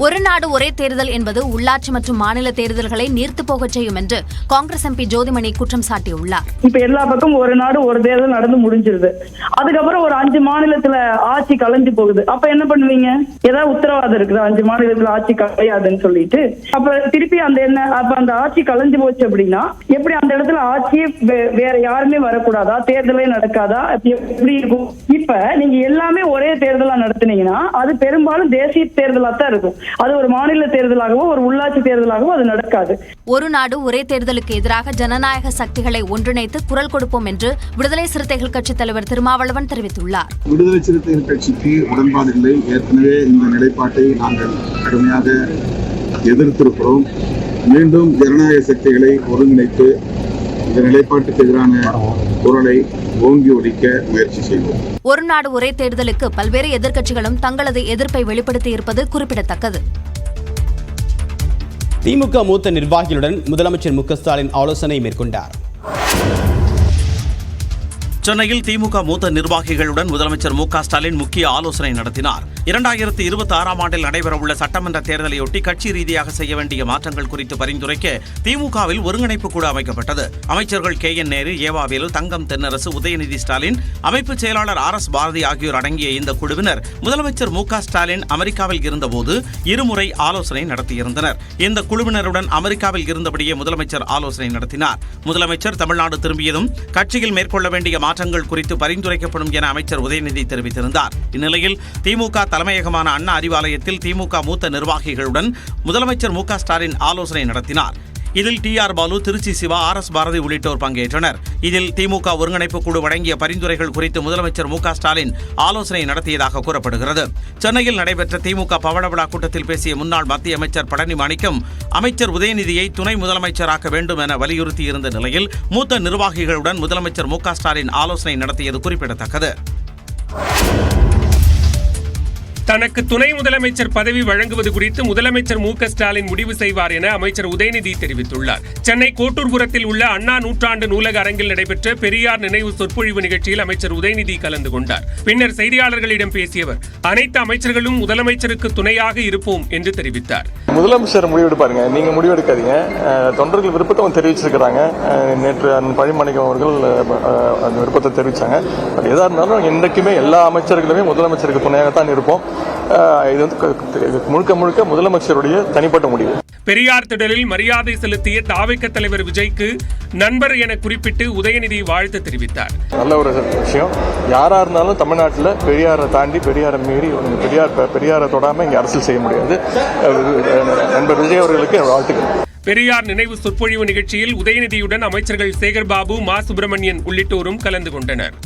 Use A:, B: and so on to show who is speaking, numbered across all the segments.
A: ஒரு நாடு ஒரே தேர்தல் என்பது உள்ளாட்சி மற்றும் மாநில தேர்தல்களை நீர்த்து போகச் செய்யும் என்று காங்கிரஸ் எம்பி ஜோதிமணி குற்றம் சாட்டியுள்ளார்.
B: இப்ப எல்லா பக்கம் ஒரு நாடு ஒரு தேர்தல் நடந்து முடிஞ்சிருது. அதுக்கப்புறம் ஒரு 5 மாநிலத்துல ஆட்சி கலைஞ்சு போகுது. அப்ப என்ன பண்ணுவீங்க? ஏதாவது உத்தரவாதம் இருக்குது 5 மாநிலத்துல ஆட்சி கலையாதுன்னு சொல்லிட்டு? அப்ப திருப்பி அந்த ஆட்சி கலைஞ்சு போச்சு அப்படின்னா எப்படி அந்த இடத்துல ஆட்சியே வேற யாருமே வரக்கூடாதா? தேர்தலே நடக்காதா? எப்படி இருக்கும்? இப்ப நீங்க எல்லாமே ஒரே தேர்தலா நடத்துனீங்கன்னா அது பெரும்பாலும் தேசிய தேர்தலா தான் இருக்கும். அது ஒரு மாநில தேர்தலாகவோ ஒரு உள்ளாட்சி தேர்தலாகவோ அது நடக்காது.
A: ஒரு நாடு ஒரே தேர்தலுக்கு எதிராக ஜனநாயக சக்திகளை ஒன்றிணைத்து குரல் கொடுப்போம் என்று விடுதலை சிறுத்தைகள் கட்சித் தலைவர் திருமாவளவன் தெரிவித்துள்ளார்.
C: விடுதலை சிறுத்தைகள் கட்சிக்கு உடன்பாடு இல்லை. ஏற்கனவே இந்த நிலைப்பாட்டை நாங்கள் கடுமையாக எதிர்த்திருக்கிறோம். மீண்டும் ஜனநாயக சக்திகளை ஒருங்கிணைத்து இந்த நிலைப்பாட்டுக்கு எதிரான குரலை ஓங்கி ஒலிக்க முயற்சி செய்வோம்.
A: ஒரு நாடு ஒரே தேர்தலுக்கு பல்வேறு எதிர்க்கட்சிகளும் தங்களது எதிர்ப்பை வெளிப்படுத்தியிருப்பது குறிப்பிடத்தக்கது.
D: திமுக மூத்த நிர்வாகிகளுடன் முதலமைச்சர் மு க ஸ்டாலின் ஆலோசனை மேற்கொண்டார்.
E: சென்னையில் திமுக மூத்த நிர்வாகிகளுடன் முதலமைச்சர் மு க ஸ்டாலின் முக்கிய ஆலோசனை நடத்தினார். 2026ஆம் ஆண்டில் நடைபெறவுள்ள சட்டமன்ற தேர்தலையொட்டி கட்சி ரீதியாக செய்ய வேண்டிய மாற்றங்கள் குறித்து பரிந்துரைக்க திமுகவில் ஒருங்கிணைப்பு குழு அமைக்கப்பட்டது. அமைச்சர்கள் KN நேரு, ஏவாவேலு, தங்கம் தென்னரசு, உதயநிதி ஸ்டாலின், அமைப்பு செயலாளர் RS பாரதி ஆகியோர் அடங்கிய இந்த குழுவினர் முதலமைச்சர் மு க ஸ்டாலின் அமெரிக்காவில் இருந்தபோது இருமுறை ஆலோசனை நடத்தியிருந்தனர். இந்த குழுவினருடன் அமெரிக்காவில் இருந்தபடியே முதலமைச்சர் ஆலோசனை நடத்தினார். முதலமைச்சர் தமிழ்நாடு திரும்பியதும் கட்சியில் மேற்கொள்ள வேண்டிய மாற்றங்கள் குறித்து பரிந்துரைக்கப்படும் என அமைச்சர் உதயநிதி தெரிவித்திருந்தார். இந்நிலையில் திமுக தலைமையகமான அண்ணா அறிவாலயத்தில் திமுக மூத்த நிர்வாகிகளுடன் முதலமைச்சர் மு க ஸ்டாலின் ஆலோசனை நடத்தினார். இதில் TR பாலு, திருச்சி சிவா, RS பாரதி உள்ளிட்டோர் பங்கேற்றனர். இதில் திமுக ஒருங்கிணைப்பு குழு வழங்கிய பரிந்துரைகள் குறித்து முதலமைச்சர் மு க ஸ்டாலின் ஆலோசனை நடத்தியதாக கூறப்படுகிறது. சென்னையில் நடைபெற்ற திமுக பவள விழா கூட்டத்தில் பேசிய முன்னாள் மத்திய அமைச்சர் பழனி மாணிக்கம் அமைச்சர் உதயநிதியை துணை முதலமைச்சராக்க வேண்டும் என வலியுறுத்தியிருந்த நிலையில் மூத்த நிர்வாகிகளுடன் முதலமைச்சர் மு க ஸ்டாலின் ஆலோசனை நடத்தியது குறிப்பிடத்தக்கது.
F: தனக்கு துணை முதலமைச்சர் பதவி வழங்குவது குறித்து முதலமைச்சர் மு க ஸ்டாலின் முடிவு செய்வார் என அமைச்சர் உதயநிதி தெரிவித்துள்ளார். சென்னை கோட்டூர்புரத்தில் உள்ள அண்ணா நூற்றாண்டு நூலக அரங்கில் நடைபெற்ற பெரியார் நினைவு சொற்பொழிவு நிகழ்ச்சியில் அமைச்சர் உதயநிதி கலந்து கொண்டார். பின்னர் செய்தியாளர்களிடம் பேசிய அவர் அனைத்து அமைச்சர்களும் முதலமைச்சருக்கு துணையாக இருப்போம் என்று தெரிவித்தார்.
G: முதலமைச்சர் முடிவெடுப்பாருங்க, நீங்க முடிவெடுக்காதீங்க. தொண்டர்கள் விருப்பத்தை தெரிவிச்சிருக்கிறாங்க. நேற்று பழனிமாணிக்கம் அவர்கள் அந்த விருப்பத்தை தெரிவிச்சாங்க. எதா இருந்தாலும் என்றைக்குமே எல்லா அமைச்சர்களுமே முதலமைச்சருக்கு துணையாகத்தான் இருப்போம். இது முழுக்க முழுக்க முதலமைச்சருடைய தனிப்பட்ட முடிவு.
F: பெரியார் திடலில் மரியாதை செலுத்திய தாவேக தலைவர் விஜய்க்கு நண்பர் என குறிப்பிட்டு உதயநிதி வாழ்த்து தெரிவித்தார். நல்ல ஒரு விஷயம். யாரா இருந்தாலும் தமிழ்நாட்டில் பெரியாரை தாண்டி பெரியாரை மீறி பெரியாரை தொடாம இங்க அரசியல் செய்ய முடியாது. நண்பர் விஜய் அவர்களுக்கு வாழ்த்துக்கள். பெரியார் நினைவு சொற்பொழிவு நிகழ்ச்சியில் உதயநிதியுடன் அமைச்சர்கள் சேகர்பாபு, மா சுப்பிரமணியன் உள்ளிட்டோரும் கலந்து கொண்டனர்.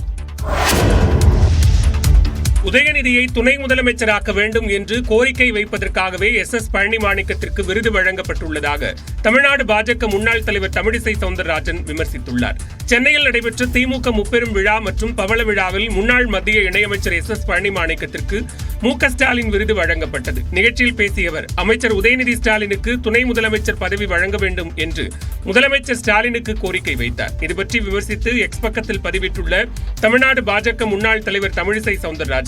F: உதயநிதியை துணை முதலமைச்சராக்க வேண்டும் என்று கோரிக்கை வைப்பதற்காகவே SS பழனிமாணிக்கத்திற்கு விருது வழங்கப்பட்டுள்ளதாக தமிழ்நாடு பாஜக முன்னாள் தலைவர் தமிழிசை சவுந்தரராஜன் விமர்சித்துள்ளார். சென்னையில் நடைபெற்ற திமுக முப்பெரும் விழா மற்றும் பவள விழாவில் முன்னாள் மத்திய இணையமைச்சர் SS பழனிமாணிக்கத்திற்கு மு க ஸ்டாலின் விருது வழங்கப்பட்டது. நிகழ்ச்சியில் பேசிய அவர் அமைச்சர் உதயநிதி ஸ்டாலினுக்கு துணை முதலமைச்சர் பதவி வழங்க வேண்டும் என்று முதலமைச்சர் ஸ்டாலினுக்கு கோரிக்கை வைத்தார். இதுபற்றி விமர்சித்து எக்ஸ் பக்கத்தில் பதிவிட்டுள்ள தமிழ்நாடு பாஜக முன்னாள் தலைவர் தமிழிசை சவுந்தரராஜன்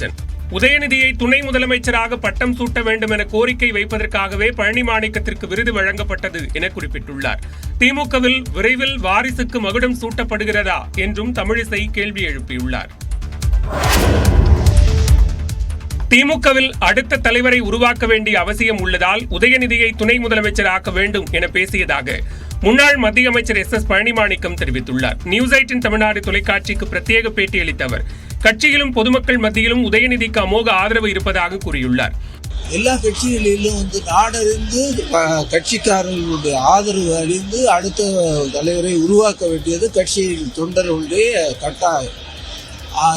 F: உதயநிதியை துணை முதலமைச்சராக பட்டம் சூட்ட வேண்டும் என கோரிக்கை வைப்பதற்காகவே பழனிமாணிக்கத்திற்கு விருது வழங்கப்பட்டது என குறிப்பிட்டுள்ளார். திமுகவில் விரைவில் வாரிசுக்கு மகுடம் சூட்டப்படுகிறதா என்றும் தமிழிசை கேள்வி எழுப்பியுள்ளார். திமுகவில் அடுத்த தலைவரை உருவாக்க வேண்டிய அவசியம் உள்ளதால் உதயநிதியை துணை முதலமைச்சராக்க வேண்டும் என பேசியதாக முன்னாள் மத்திய அமைச்சர் SS பழனிமாணிக்கம் தெரிவித்துள்ளார். நியூஸ் 18 தமிழ்நாடு தொலைக்காட்சிக்கு பிரத்யேக பேட்டியளித்த அவர் கட்சியிலும் பொதுமக்கள் மத்தியிலும் உதயநிதிக்கு அமோக ஆதரவு இருப்பதாக கூறியுள்ளார்.
H: எல்லா கட்சிகளிலும் நாடறிந்து கட்சிக்காரர்களுடைய ஆதரவு அறிந்து அடுத்த தலைவரை உருவாக்க வேண்டியது கட்சியின் தொண்டர்களுடைய கட்டாயம்.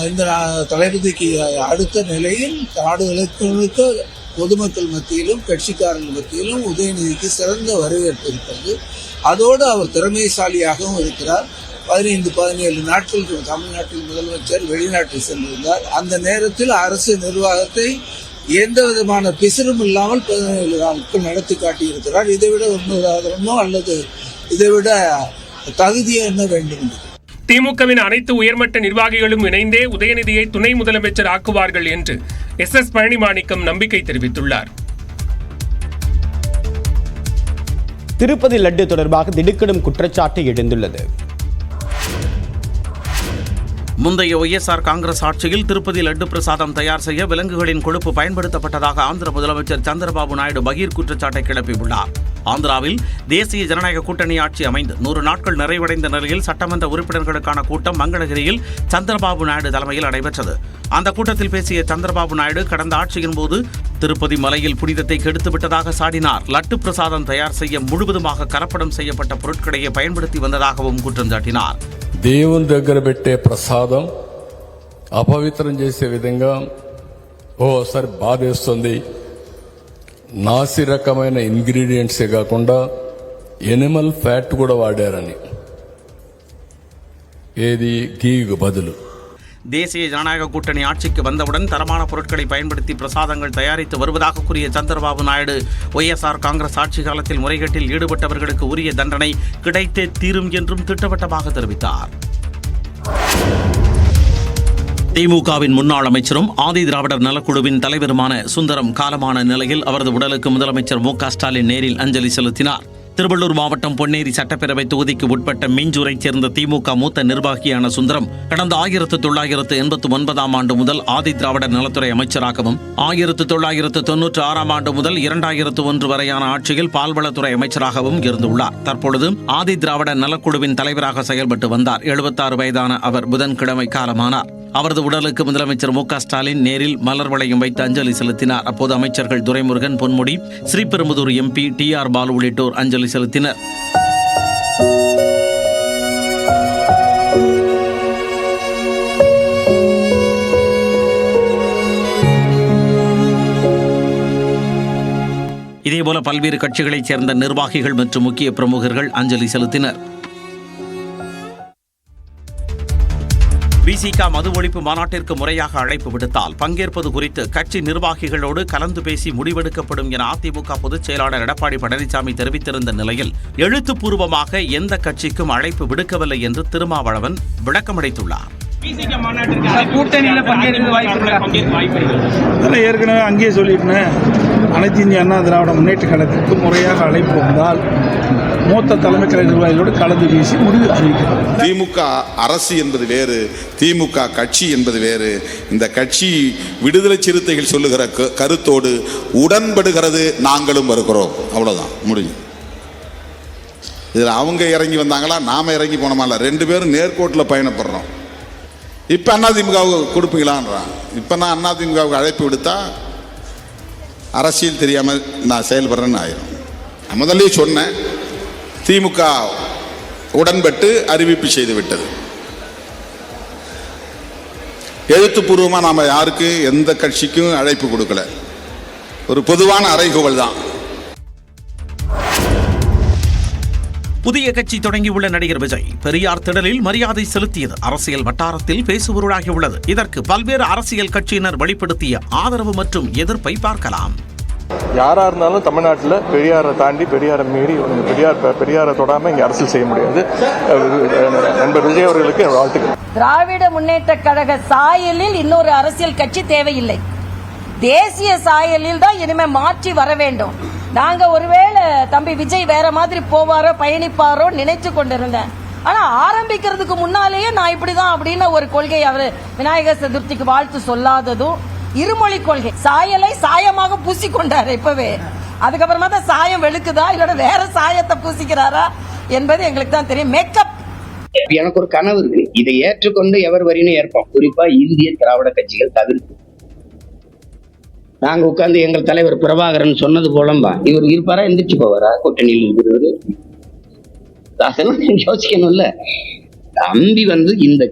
H: இந்த தளபதிக்கு அடுத்த நிலையில் நாடுகளுக்கு பொதுமக்கள் மத்தியிலும் கட்சிக்காரர்கள் மத்தியிலும் உதயநிதிக்கு சிறந்த வரவேற்பு இருக்கிறது. அதோடு அவர் திறமைசாலியாகவும் இருக்கிறார். 15-17 நாட்கள் தமிழ்நாட்டில் முதலமைச்சர் வெளிநாட்டில் சென்றிருந்தார். அந்த நேரத்தில் அரசு நிர்வாகத்தை எந்த விதமான பிசிறும் இல்லாமல் 17 நாட்கள் நடத்தி காட்டியிருக்கிறார். இதைவிட உண்மையாதனமோ அல்லது இதைவிட தகுதியோ என்ன வேண்டும்?
F: திமுகவின் அனைத்து உயர்மட்ட நிர்வாகிகளும் இணைந்தே உதயநிதியை துணை முதலமைச்சர் ஆக்குவார்கள் என்று SS பழனிமாணிக்கம் நம்பிக்கை தெரிவித்துள்ளார்.
D: திருப்பதி லட்டு தொடர்பாக திடுக்கிடும் குற்றச்சாட்டு எழுந்துள்ளது.
E: முந்தைய ஒய்எஸ்ஆர் காங்கிரஸ் ஆட்சியில் திருப்பதி லட்டு பிரசாதம் தயார் செய்ய விலங்குகளின் கொழுப்பு பயன்படுத்தப்பட்டதாக ஆந்திர முதலமைச்சர் சந்திரபாபு நாயுடு பகீர் குற்றச்சாட்டை கிளப்பியுள்ளார். ஆந்திராவில் தேசிய ஜனநாயக கூட்டணி ஆட்சி அமைந்து 100 நாட்கள் நிறைவடைந்த நிலையில் சட்டமன்ற உறுப்பினர்களுக்கான கூட்டம் மங்களகிரியில் சந்திரபாபு நாயுடு தலைமையில் நடைபெற்றது. அந்த கூட்டத்தில் பேசிய சந்திரபாபு நாயுடு கடந்த ஆட்சியின் போது திருப்பதி மலையில் புனிதத்தை கெடுத்துவிட்டதாக சாடினார். லட்டு பிரசாதம் தயார் செய்ய முழுவதுமாக கலப்படம் செய்யப்பட்ட பொருட்களையே பயன்படுத்தி வந்ததாகவும் குற்றம் சாட்டினார்.
I: దేవుని దగ్గర పెట్టే ప్రసాదం అపవిత్రం చేసే విధంగా ఓసారి బాధేస్తుంది. నాసి రకమైన ఇంగ్రీడియంట్సే కాకుండా ఎనిమల్ ఫ్యాట్ కూడా వాడారని, ఏది గీకు బదులు.
E: தேசிய ஜனநாயக கூட்டணி ஆட்சிக்கு வந்தவுடன் தரமான பொருட்களை பயன்படுத்தி பிரசாதங்கள் தயாரித்து வருவதாக கூறிய சந்திரபாபு நாயுடு ஒய்எஸ்ஆர் காங்கிரஸ் ஆட்சி காலத்தில் முறைகேட்டில் ஈடுபட்டவர்களுக்கு உரிய தண்டனை கிடைத்தே தீரும் என்றும் திட்டவட்டமாக தெரிவித்தார். திமுகவின் முன்னாள் அமைச்சரும் ஆதி திராவிடர் நலக்குழுவின் தலைவருமான சுந்தரம் காலமான நிலையில் அவரது உடலுக்கு முதலமைச்சர் மு.க. ஸ்டாலின் நேரில் அஞ்சலி செலுத்தினார். திருவள்ளூர் மாவட்டம் பொன்னேரி சட்டப்பேரவை தொகுதிக்கு உட்பட்ட மீஞ்சூரைச் சேர்ந்த திமுக மூத்த நிர்வாகியான சுந்தரம் கடந்த 1989 ஆண்டு முதல் ஆதி திராவிடர் நலத்துறை அமைச்சராகவும் 1996 ஆண்டு முதல் 2001 வரையான ஆட்சியில் பால்வளத்துறை அமைச்சராகவும் இருந்துள்ளார். தற்பொழுது ஆதி திராவிடர் நலக்குழுவின் தலைவராக செயல்பட்டு வந்தார். 76 வயதான அவர் புதன்கிழமை காலமானார். அவரது உடலுக்கு முதலமைச்சர் மு.க. ஸ்டாலின் நேரில் மலர் வளையம் வைத்து அஞ்சலி செலுத்தினார். அப்போது அமைச்சர்கள் துரைமுருகன், பொன்முடி, ஸ்ரீபெரும்புதூர் எம்பி டி.ஆர். பாலு உள்ளிட்டோர் அஞ்சலி செலுத்தினர். இதேபோல பல்வேறு கட்சிகளைச் சேர்ந்த நிர்வாகிகள் மற்றும் முக்கிய பிரமுகர்கள் அஞ்சலி செலுத்தினர். விசிக மது ஒழிப்பு மாநாட்டிற்கு முறையாக அழைப்பு விடுத்தால் பங்கேற்பது குறித்து கட்சி நிர்வாகிகளோடு கலந்து பேசி முடிவெடுக்கப்படும் என அதிமுக பொதுச் செயலாளர் எடப்பாடி பழனிசாமி தெரிவித்திருந்த நிலையில் எழுத்துப்பூர்வமாக எந்த கட்சிக்கும் அழைப்பு விடுக்கவில்லை என்று திருமாவளவன் விளக்கமளித்துள்ளார்.
J: ஏற்கனவே அங்கேயே சொல்லிட்டேன், அனைத்து இந்திய அண்ணா திராவிட முன்னேற்ற கழகத்திற்கு முறையாக அழைப்பு வந்தால் மூத்த தலைமை கழக நிர்வாகிகளோடு கலந்து பேசி முடிவு அறிவிக்கிறார்.
C: திமுக அரசு என்பது வேறு, திமுக கட்சி என்பது வேறு. இந்த கட்சி விடுதலை சிறுத்தைகள் சொல்லுகிற கருத்தோடு உடன்படுகிறது, நாங்களும் வருகிறோம். அவ்வளவுதான், முடிஞ்சு. இதில் அவங்க இறங்கி வந்தாங்களா, நாம இறங்கி போனோமா? 2 பேரும் நேர்கோட்டில் பயணப்படுறோம். இப்போ அதிமுகவுக்கு கொடுப்பீங்களான்றான். இப்போ நான் அதிமுகவுக்கு அழைப்பு விடுத்தா அரசியல் தெரியாமல் நான் செயல்படுறேன்னு ஆயிரும். நான் முதல்ல சொன்னேன், திமுக உடன்பட்டு அறிவிப்பு செய்து விட்டது. எழுத்துப்பூர்வமாக நாம் யாருக்கு எந்த கட்சிக்கும் அழைப்பு கொடுக்கல, ஒரு பொதுவான அறைகூவல் தான்.
E: புதிய கட்சி தொடங்கியுள்ள நடிகர் விஜய் பெரியார் திடலில் மரியாதை செலுத்தியது அரசியல் வட்டாரத்தில் பேசுபொருளாகியுள்ளது. இதற்கு பல்வேறு அரசியல் கட்சியினர் வெளிப்படுத்திய ஆதரவு மற்றும் எதிர்ப்பை பார்க்கலாம்.
G: யாரா இருந்தாலும் தமிழ்நாட்டில் பெரியாரை தாண்டி, பெரியாரை மீறி, பெரியாரை தொடாம இங்க அரசியல் செய்ய முடியாது. நண்பர் விஜய் அவர்களுக்கு வாழ்த்துக்கள்.
K: திராவிட முன்னேற்ற கழக சாயலில் இன்னொரு அரசியல் கட்சி தேவையில்லை. தேசிய சாயலில் தான் இனிமே மாற்றி வர வேண்டும். நாங்க ஒருவேளை தம்பி விஜய் வேற மாதிரி போவாரோ பயணிப்பாரோ நினைச்சு கொண்டிருந்தேன். ஆனா ஆரம்பிக்கிறதுக்கு முன்னாலேயே நான் இப்படிதான் அப்படின்னு ஒரு கொள்கை அவரு விநாயகர் சதுர்த்திக்கு வாழ்த்து சொல்லாததும், இருமொழி கொள்கை, சாயலை சாயமாக பூசிக்கொண்டாரு இப்பவே. அதுக்கப்புறமா தான் சாயம் வெளுக்குதா இல்ல வேற சாயத்தை பூசிக்கிறாரா என்பது எங்களுக்கு தான் தெரியும். மேக்கப்.
L: எனக்கு ஒரு கனவு இருக்கு, இதை ஏற்றுக்கொண்டு எவர் வரின்னு ஏற்போம். குறிப்பா இந்திய திராவிட கட்சிகள் தவிர்த்து நாங்க உட்கார்ந்து எங்கள் தலைவர் பிரபாகரன் சொன்னது போலம்பா இவர் இருப்பாரா, எந்திரிச்சு போவாரா கூட்டணியில் இருக்கிறது? அதெல்லாம் யோசிக்கணும்ல. தம்பி இந்த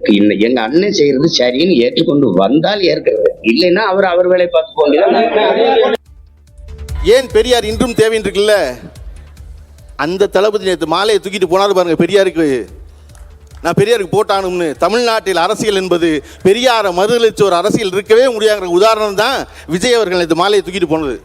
L: எங்க அண்ணன் செய்யறது சரின்னு ஏற்றுக்கொண்டு வந்தால் ஏற்கிறது, இல்லைன்னா அவர் வேலை பார்த்து போங்க.
M: ஏன் பெரியார் இன்றும் தேவைன்னு இருக்குல்ல, அந்த தளபதி நேற்று மாலையை தூக்கிட்டு போனாரு பாருங்க பெரியாருக்கு. நான் பெரியாருக்கு போட்டானும்னு. தமிழ்நாட்டில் அரசியல் என்பது பெரியாரை மறுதளிச்ச ஒரு அரசியல் இருக்கவே முடியாத உதாரணம் தான் விஜய் அவர்கள் இந்த மாலையை தூக்கிட்டு போனது.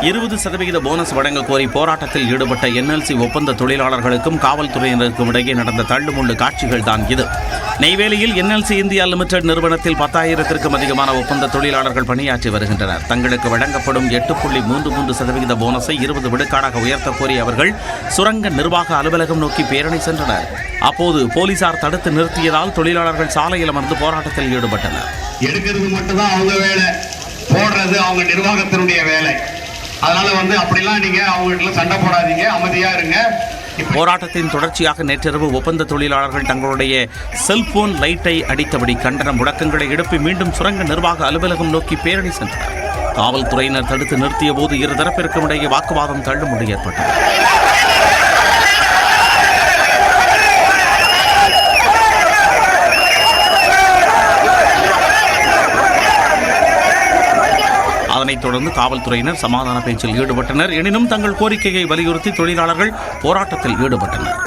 E: 20% போனஸ் வழங்க கோரி போராட்டத்தில் ஈடுபட்ட NLC ஒப்பந்த தொழிலாளர்களுக்கும் காவல்துறையினருக்கும் இடையே நடந்த தள்ளுமுள்ளு காட்சிகள் தான் இது. நெய்வேலியில் NLC இந்தியா லிமிடெட் நிறுவனத்தில் 10,000க்கும் அதிகமான ஒப்பந்த தொழிலாளர்கள் பணியாற்றி வருகின்றனர். தங்களுக்கு வழங்கப்படும் 8.33% போனஸை 20 விழுக்காடாக உயர்த்த கோரி அவர்கள் சுரங்க நிர்வாக அலுவலகம் நோக்கி பேரணி சென்றனர். அப்போது போலீசார் தடுத்து நிறுத்தியதால் தொழிலாளர்கள் சாலையில் அமர்ந்து போராட்டத்தில் ஈடுபட்டனர்.
N: எடுக்கிறது மட்டும்தான் அவங்க வேலை, போடுறது அவங்க நிர்வாகத்தினுடைய வேலை. அதனால அப்படிலாம் நீங்க அவங்க சண்டை போடாதீங்க, அமைதியா இருங்க.
E: போராட்டத்தின் தொடர்ச்சியாக நேற்றிரவு ஒப்பந்த தொழிலாளர்கள் தங்களுடைய செல்போன் லைட்டை அடித்தபடி கண்டன முழக்கங்களை எழுப்பி மீண்டும் சுரங்க நிர்வாக அலுவலகம் நோக்கி பேரணி சென்றனர். காவல்துறையினர் தடுத்து நிறுத்திய போது இருதரப்பிற்கும் இடையே வாக்குவாதம் தள்ளுமுடி ஏற்பட்டது. அதனைத் தொடர்ந்து காவல்துறையினர் சமாதான பேச்சில் ஈடுபட்டனர். எனினும் தங்கள் கோரிக்கையை வலியுறுத்தி தொழிலாளர்கள் போராட்டத்தில் ஈடுபட்டனர்.